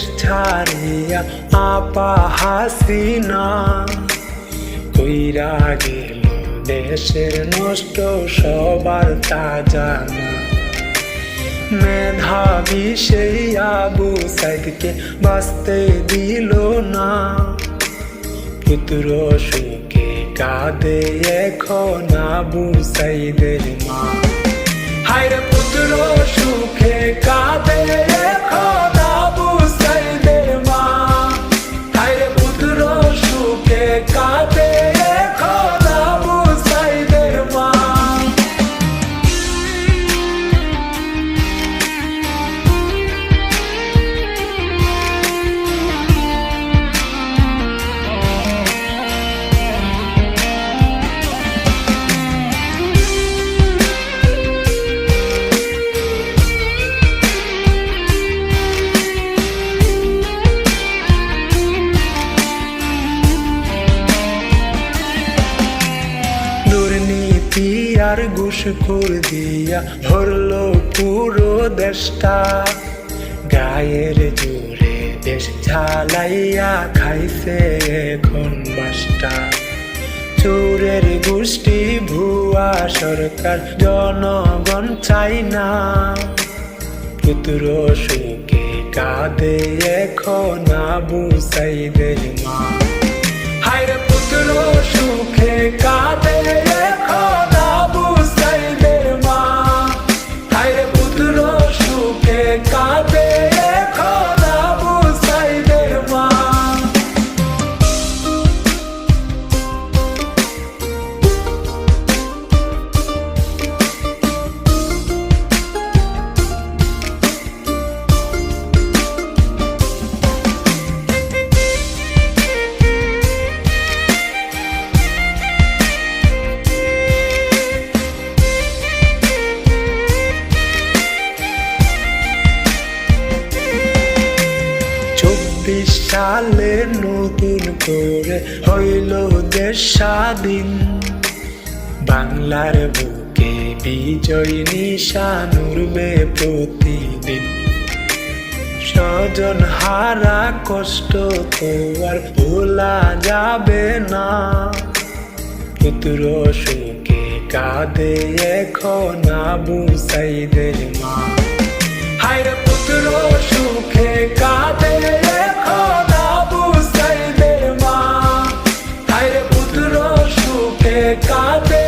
দেশ ছাড়িয়া আপা হাসিনা কইরা গেল দেশের নষ্ট সবার তা জানা। মেধাবী সেই আবু সাইদকে বাঁচতে দিল না, পুত্র সুখে কাঁদে এখন আবু সাইদের মা। হায়রে পুত্র সুখে কাঁদে এখন আবু সাইদের মা, হায়রে পুত্র সুখে কাঁদে এখন আবু সাইদের মা। দুর্নীতি আর ঘুষখোর দিয়া ভরলো পুরো দেশটা, গায়ের জোরে দেশ ঝালাইয়া খাইছে এখন বাসটা। চোরের গোষ্ঠী ভুয়া সরকার জনগণ চাই না, পুত্র সুখে কাঁদে এখন আবু সাইদের মা। হায়রে পুত্র সুখে কাঁদে এখন আবু সাইদের মা, হায়রে পুত্র সুখে কাঁদে এখন আবু সাইদের মা। সালে নতুন করে হইল দেশ স্বাধীন, বাংলার বুকে বিজয় নিশান উড়বে প্রতিদিন। স্বজন হারা কষ্ট তো আর ভোলা যাবে না, পুত্র সুখে কাঁদে এখন আবু সাইদের মা। হায়রে পুত্র সুখে কাঁদে এখন আবু সাইদের মা, হায়রে পুত্র সুখে কাঁদে